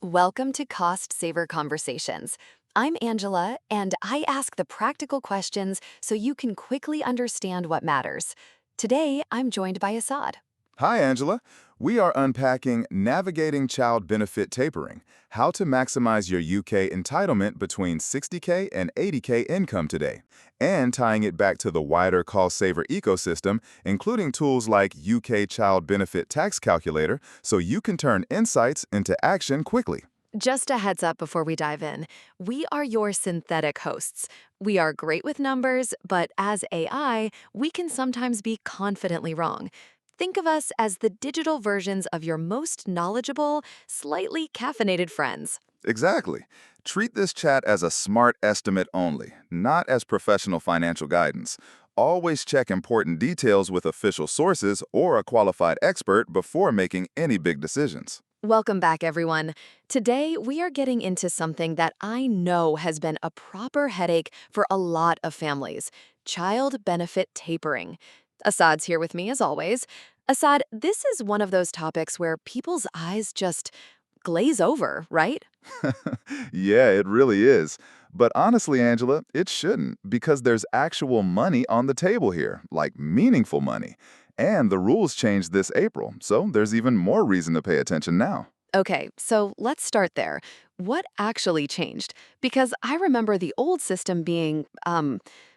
Welcome to Cost Saver Conversations. I'm Angela, and I ask the practical questions so you can quickly understand what matters. Today, I'm joined by Assad. Hi, Angela. We are unpacking Navigating Child Benefit Tapering, how to maximize your UK entitlement between 60k and 80k income today, and tying it back to the wider cost saver ecosystem, including tools like UK Child Benefit Tax Calculator, so you can turn insights into action quickly. Just a heads up before we dive in. We are your synthetic hosts. We are great with numbers, but as AI, we can sometimes be confidently wrong. Think of us as the digital versions of your most knowledgeable, slightly caffeinated friends. Exactly. Treat this chat as a smart estimate only, not as professional financial guidance. Always check important details with official sources or a qualified expert before making any big decisions. Welcome back, everyone. Today, we are getting into something that I know has been a proper headache for a lot of families: child benefit tapering. Assad's here with me, as always. Assad, this is one of those topics where people's eyes just glaze over, right? Yeah, it really is. But honestly, Angela, it shouldn't, because there's actual money on the table here, like meaningful money. And the rules changed this April, so there's even more reason to pay attention now. Okay, so let's start there. What actually changed? Because I remember the old system being,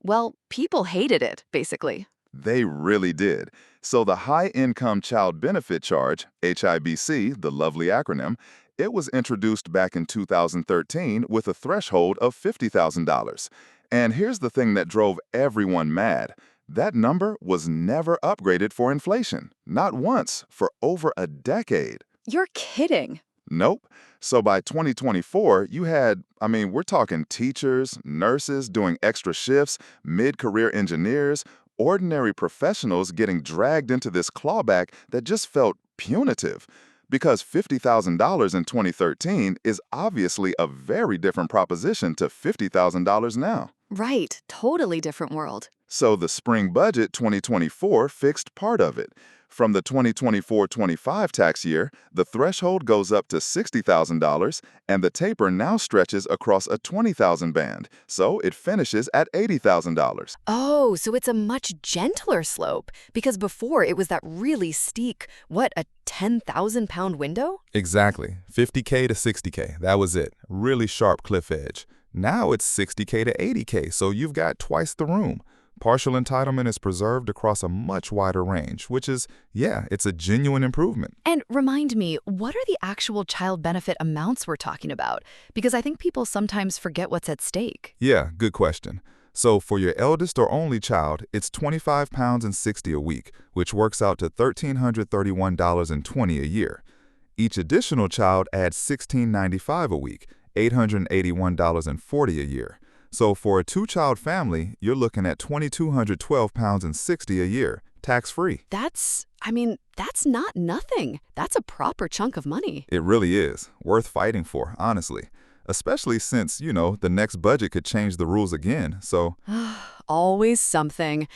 well, people hated it, basically. They really did. So the High Income Child Benefit Charge, HIBC, the lovely acronym, it was introduced back in 2013 with a threshold of $50,000. And here's the thing that drove everyone mad. That number was never upgraded for inflation. Not once, for over a decade. You're kidding. Nope. So by 2024, we're talking teachers, nurses doing extra shifts, mid-career engineers, ordinary professionals getting dragged into this clawback that just felt punitive. Because $50,000 in 2013 is obviously a very different proposition to $50,000 now. Right, totally different world. So the spring budget 2024 fixed part of it. From the 2024-25 tax year, the threshold goes up to $60,000, and the taper now stretches across a $20,000 band, so it finishes at $80,000. Oh, so it's a much gentler slope, because before it was that really steep, what, a 10,000 pound window? Exactly. 50k to 60k, that was it. Really sharp cliff edge. Now it's 60k to 80k, so you've got twice the room. Partial entitlement is preserved across a much wider range, which is, yeah, it's a genuine improvement. And remind me, what are the actual child benefit amounts we're talking about? Because I think people sometimes forget what's at stake. Yeah, good question. So for your eldest or only child, it's £25 and 60 a week, which works out to $1,331.20 a year. Each additional child adds $1,695 a week, $881.40 a year. So for a two-child family, you're looking at £2,212 and 60 a year, tax-free. That's not nothing. That's a proper chunk of money. It really is. Worth fighting for, honestly. Especially since, the next budget could change the rules again, so… Always something.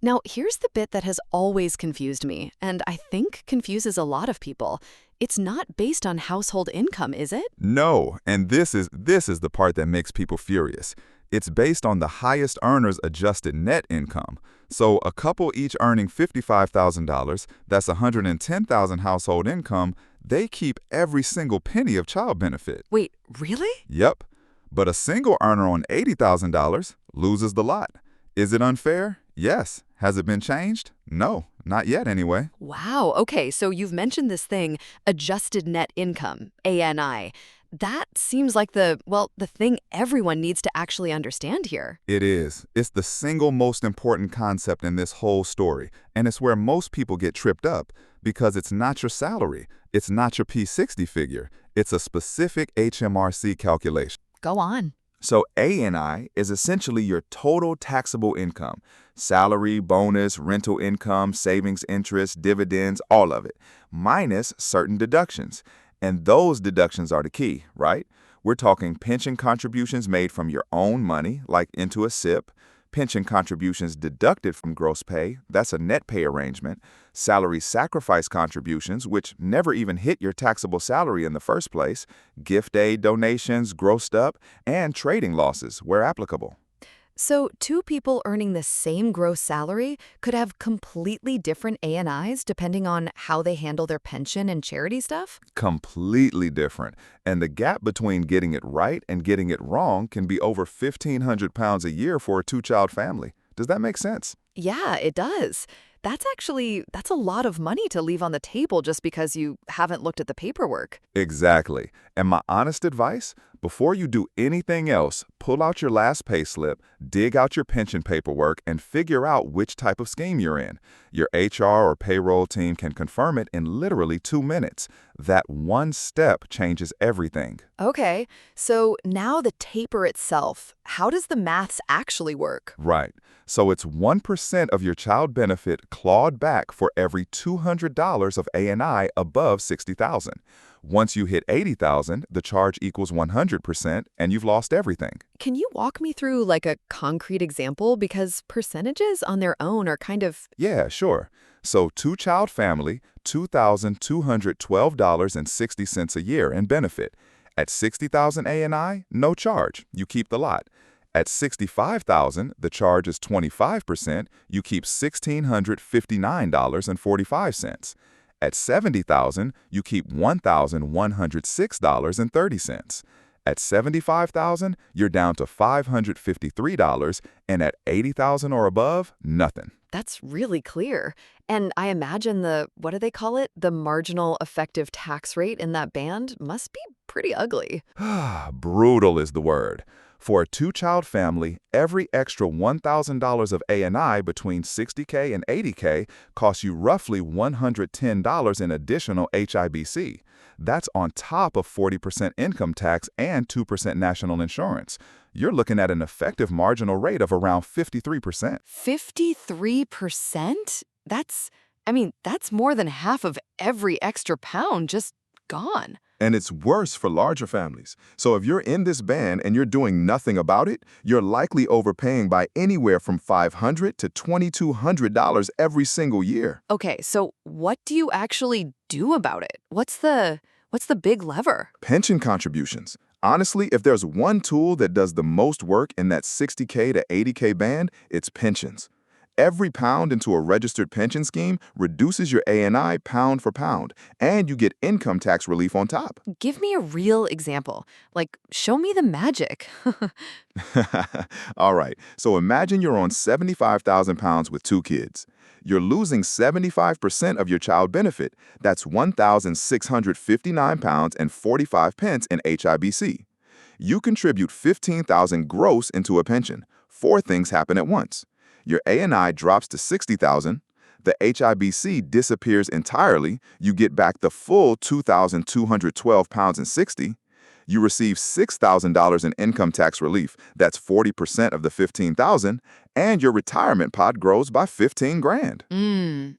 Now, here's the bit that has always confused me, and I think confuses a lot of people. It's not based on household income, is it? No, and this is the part that makes people furious. It's based on the highest earner's adjusted net income. So a couple each earning $55,000, that's $110,000 household income, they keep every single penny of child benefit. Wait, really? Yep. But a single earner on $80,000 loses the lot. Is it unfair? Yes. Has it been changed? No, not yet anyway. Wow, okay, so you've mentioned this thing, adjusted net income, ANI. That seems like the thing everyone needs to actually understand here. It is. It's the single most important concept in this whole story, and it's where most people get tripped up because it's not your salary, it's not your P60 figure, it's a specific HMRC calculation. Go on. So ANI is essentially your total taxable income, salary, bonus, rental income, savings, interest, dividends, all of it, minus certain deductions. And those deductions are the key, right? We're talking pension contributions made from your own money, like into a SIP, Pension contributions deducted from gross pay, that's a net pay arrangement. Salary sacrifice contributions, which never even hit your taxable salary in the first place. Gift aid donations, grossed up, and trading losses, where applicable. So, two people earning the same gross salary could have completely different ANIs depending on how they handle their pension and charity stuff? Completely different. And the gap between getting it right and getting it wrong can be over 1,500 pounds a year for a two-child family. Does that make sense? Yeah, it does. That's a lot of money to leave on the table just because you haven't looked at the paperwork. Exactly. And my honest advice, before you do anything else, pull out your last pay slip, dig out your pension paperwork, and figure out which type of scheme you're in. Your HR or payroll team can confirm it in literally 2 minutes. That one step changes everything. Okay, so now the taper itself. How does the maths actually work? Right. So it's 1% of your child benefit clawed back for every $200 of A&I above 60,000. Once you hit 80,000, the charge equals 100% and you've lost everything. Can you walk me through like a concrete example? Because percentages on their own are kind of. Yeah, sure. So two-child family, $2,212.60 a year in benefit. At 60,000 A&I, no charge. You keep the lot. At 65,000, the charge is 25%. You keep $1,659.45. At 70,000, you keep $1,106.30. At 75,000, you're down to $553, and at 80,000 or above, nothing. That's really clear. And I imagine what do they call it? The marginal effective tax rate in that band must be pretty ugly. Brutal is the word. For a two-child family, every extra $1,000 of A&I between 60K and 80K costs you roughly $110 in additional HIBC. That's on top of 40% income tax and 2% national insurance. You're looking at an effective marginal rate of around 53%. 53%? That's more than half of every extra pound just gone. And it's worse for larger families. So if you're in this band and you're doing nothing about it, you're likely overpaying by anywhere from $500 to $2,200 every single year. Okay, so what do you actually do about it? What's the big lever? Pension contributions. Honestly, if there's one tool that does the most work in that 60K to 80K band, it's pensions. Every pound into a registered pension scheme reduces your A&I pound for pound, and you get income tax relief on top. Give me a real example. Like, show me the magic. All right, so imagine you're on 75,000 pounds with two kids. You're losing 75% of your child benefit. That's 1,659 pounds and 45 pence in HIBC. You contribute 15,000 gross into a pension. Four things happen at once. Your A&I drops to 60,000, the HIBC disappears entirely, you get back the full 2,212 pounds and 60, you receive $6,000 in income tax relief, that's 40% of the 15,000, and your retirement pot grows by 15 grand. And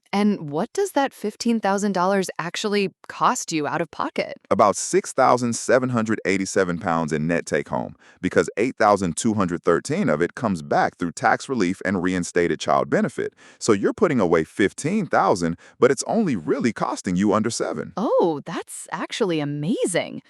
what does that $15,000 actually cost you out of pocket? About 6,787 pounds in net take home, because 8,213 of it comes back through tax relief and reinstated child benefit. So you're putting away 15,000, but it's only really costing you under 7. Oh, that's actually amazing.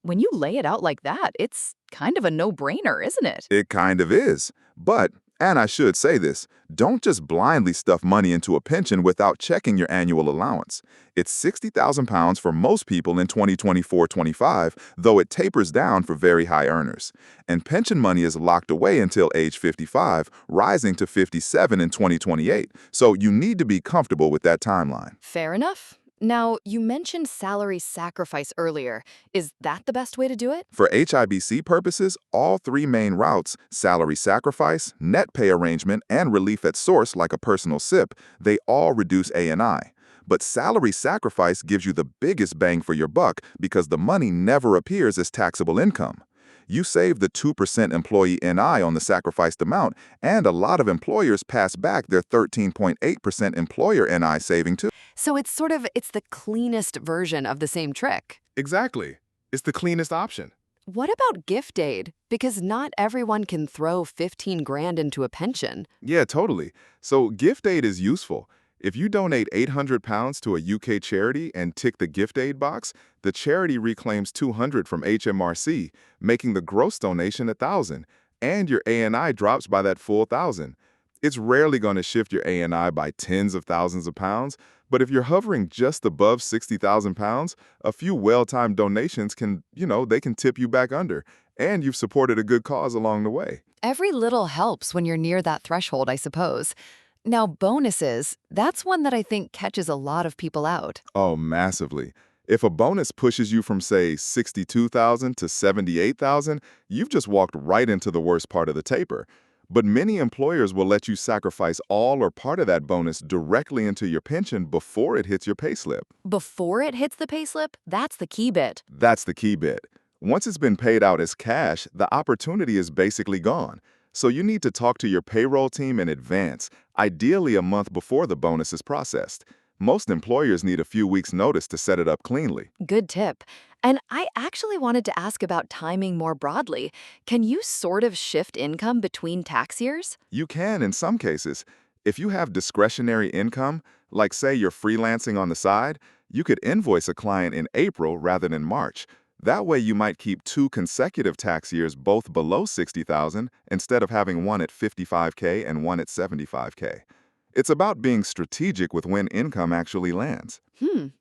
When you lay it out like that, it's kind of a no-brainer, isn't it? It kind of is. But, and I should say this, don't just blindly stuff money into a pension without checking your annual allowance. It's 60,000 pounds for most people in 2024-25, though it tapers down for very high earners. And pension money is locked away until age 55, rising to 57 in 2028. So you need to be comfortable with that timeline. Fair enough. Now, you mentioned salary sacrifice earlier. Is that the best way to do it? For HIBC purposes, all three main routes, salary sacrifice, net pay arrangement, and relief at source like a personal SIP, they all reduce A&I. But salary sacrifice gives you the biggest bang for your buck because the money never appears as taxable income. You save the 2% employee NI on the sacrificed amount, and a lot of employers pass back their 13.8% employer NI saving too. So it's the cleanest version of the same trick. Exactly. It's the cleanest option. What about gift aid? Because not everyone can throw 15 grand into a pension. Yeah, totally. So gift aid is useful. If you donate £800 to a UK charity and tick the gift aid box, the charity reclaims 200 from HMRC, making the gross donation 1,000, and your ANI drops by that full 1,000. It's rarely going to shift your ANI by tens of thousands of pounds, but if you're hovering just above 60,000 pounds, a few well-timed donations can, they can tip you back under, and you've supported a good cause along the way. Every little helps when you're near that threshold, I suppose. Now, bonuses, that's one that I think catches a lot of people out. Oh, massively. If a bonus pushes you from, say, 62,000 to 78,000, you've just walked right into the worst part of the taper. But many employers will let you sacrifice all or part of that bonus directly into your pension before it hits your payslip. Before it hits the payslip, that's the key bit. That's the key bit. Once it's been paid out as cash, the opportunity is basically gone. So you need to talk to your payroll team in advance, ideally a month before the bonus is processed. Most employers need a few weeks' notice to set it up cleanly. Good tip. And I actually wanted to ask about timing more broadly. Can you sort of shift income between tax years? You can in some cases. If you have discretionary income, like say you're freelancing on the side, you could invoice a client in April rather than March. That way you might keep two consecutive tax years both below 60,000 instead of having one at 55K and one at 75K. It's about being strategic with when income actually lands.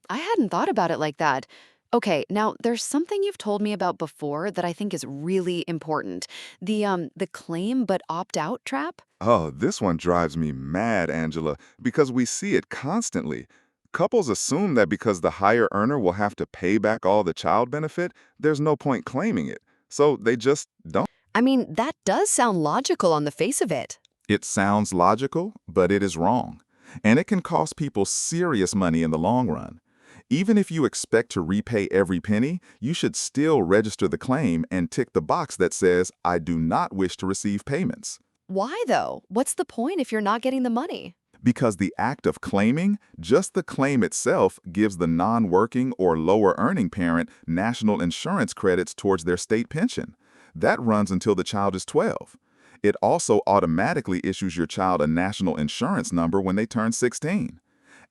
I hadn't thought about it like that. Okay, now there's something you've told me about before that I think is really important. The claim but opt out trap? Oh, this one drives me mad, Angela, because we see it constantly. Couples assume that because the higher earner will have to pay back all the child benefit, there's no point claiming it. So they just don't. I mean, that does sound logical on the face of it. It sounds logical, but it is wrong. And it can cost people serious money in the long run. Even if you expect to repay every penny, you should still register the claim and tick the box that says, "I do not wish to receive payments." Why though? What's the point if you're not getting the money? Because the act of claiming, just the claim itself, gives the non-working or lower-earning parent national insurance credits towards their state pension. That runs until the child is 12. It also automatically issues your child a national insurance number when they turn 16.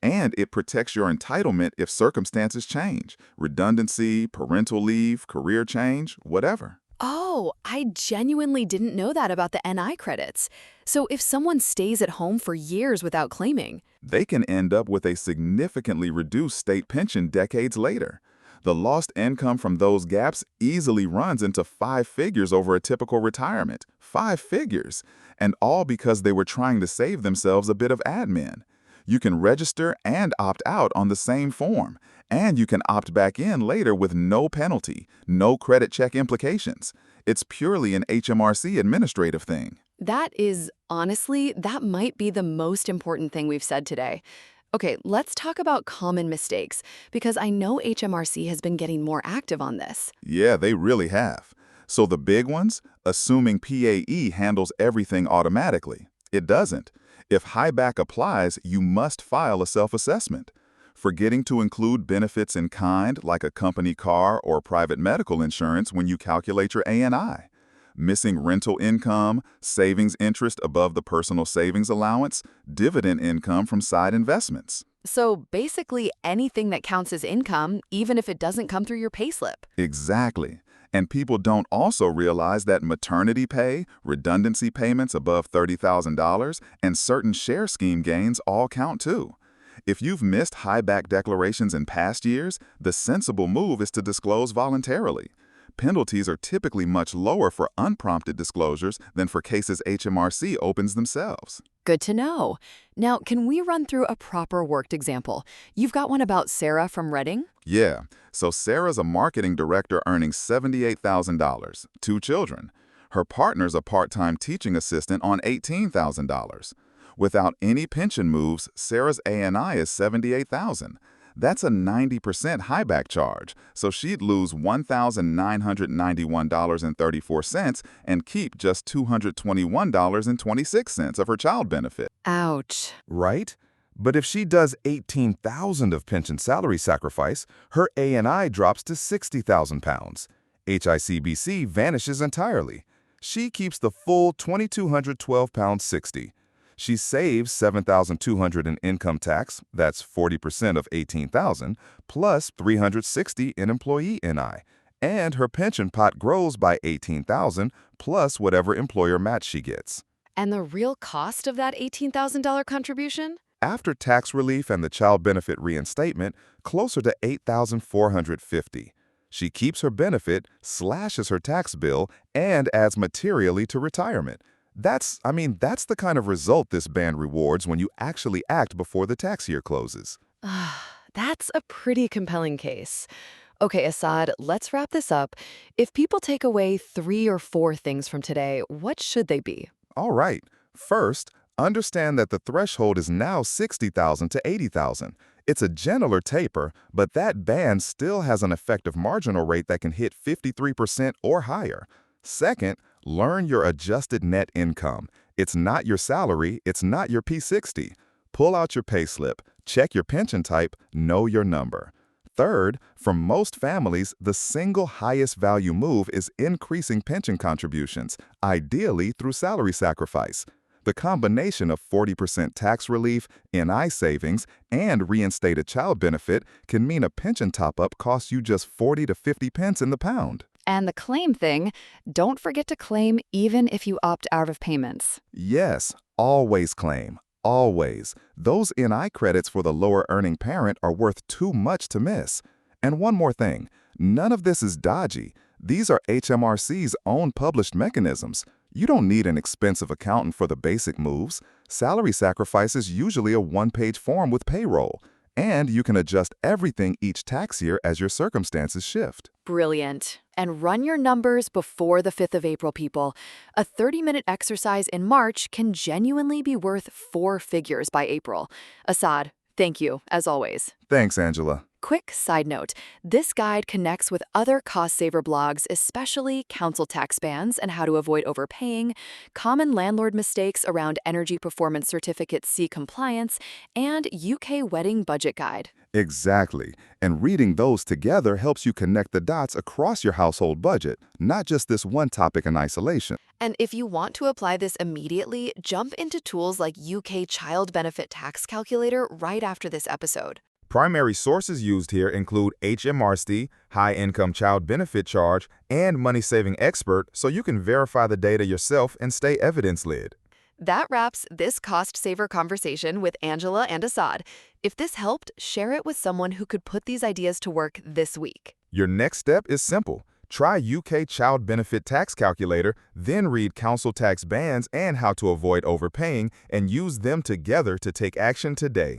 And it protects your entitlement if circumstances change, redundancy, parental leave, career change, whatever. Oh, I genuinely didn't know that about the NI credits. So if someone stays at home for years without claiming, They can end up with a significantly reduced state pension decades later. The lost income from those gaps easily runs into 5 figures over a typical retirement. 5 figures! And all because they were trying to save themselves a bit of admin. You can register and opt out on the same form, and you can opt back in later with no penalty, no credit check implications. It's purely an HMRC administrative thing. that might be the most important thing we've said today. Okay, let's talk about common mistakes, because I know HMRC has been getting more active on this. Yeah, they really have. So the big ones, assuming PAE handles everything automatically. It doesn't. If highback applies, you must file a self-assessment. Forgetting to include benefits in kind, like a company car or private medical insurance when you calculate your ANI. Missing rental income, savings interest above the personal savings allowance, dividend income from side investments. So basically anything that counts as income, even if it doesn't come through your payslip. Exactly. And people don't also realize that maternity pay, redundancy payments above $30,000, and certain share scheme gains all count too. If you've missed high-back declarations in past years, the sensible move is to disclose voluntarily. Penalties are typically much lower for unprompted disclosures than for cases HMRC opens themselves. Good to know. Now, can we run through a proper worked example? You've got one about Sarah from Reading? Yeah, so Sarah's a marketing director earning $78,000, 2 children. Her partner's a part-time teaching assistant on $18,000. Without any pension moves, Sarah's ANI is $78,000. That's a 90% highback charge, so she'd lose $1,991.34 and keep just $221.26 of her child benefit. Ouch. Right? But if she does 18,000 of pension salary sacrifice, her ANI drops to 60,000 pounds. HICBC vanishes entirely. She keeps the full £2,212.60. She saves $7,200 in income tax, that's 40% of $18,000, plus $360 in employee NI. And her pension pot grows by $18,000 plus whatever employer match she gets. And the real cost of that $18,000 contribution? After tax relief and the child benefit reinstatement, closer to $8,450. She keeps her benefit, slashes her tax bill, and adds materially to retirement. That's the kind of result this band rewards when you actually act before the tax year closes. That's a pretty compelling case. Okay, Assad, let's wrap this up. If people take away 3 or 4 things from today, what should they be? All right. First, understand that the threshold is now $60,000 to $80,000. It's a gentler taper, but that band still has an effective marginal rate that can hit 53% or higher. Second, learn your adjusted net income. It's not your salary, it's not your P60. Pull out your payslip, check your pension type, know your number. Third, for most families, the single highest value move is increasing pension contributions, ideally through salary sacrifice. The combination of 40% tax relief, NI savings, and reinstated child benefit can mean a pension top-up costs you just 40 to 50 pence in the pound. And the claim thing, don't forget to claim even if you opt out of payments. Yes, always claim. Always. Those NI credits for the lower earning parent are worth too much to miss. And one more thing, none of this is dodgy. These are HMRC's own published mechanisms. You don't need an expensive accountant for the basic moves. Salary sacrifice is usually a one-page form with payroll. And you can adjust everything each tax year as your circumstances shift. Brilliant. And run your numbers before the 5th of April, people. A 30-minute exercise in March can genuinely be worth 4 figures by April. Assad, thank you, as always. Thanks, Angela. Quick side note, this guide connects with other cost-saver blogs, especially council tax bans and how to avoid overpaying, common landlord mistakes around Energy Performance Certificate C compliance, and UK wedding budget guide. Exactly. And reading those together helps you connect the dots across your household budget, not just this one topic in isolation. And if you want to apply this immediately, jump into tools like UK Child Benefit Tax Calculator right after this episode. Primary sources used here include HMRC, High Income Child Benefit Charge, and Money Saving Expert, so you can verify the data yourself and stay evidence-led. That wraps this cost-saver conversation with Angela and Assad. If this helped, share it with someone who could put these ideas to work this week. Your next step is simple. Try UK Child Benefit Tax Calculator, then read council tax bans and how to avoid overpaying, and use them together to take action today.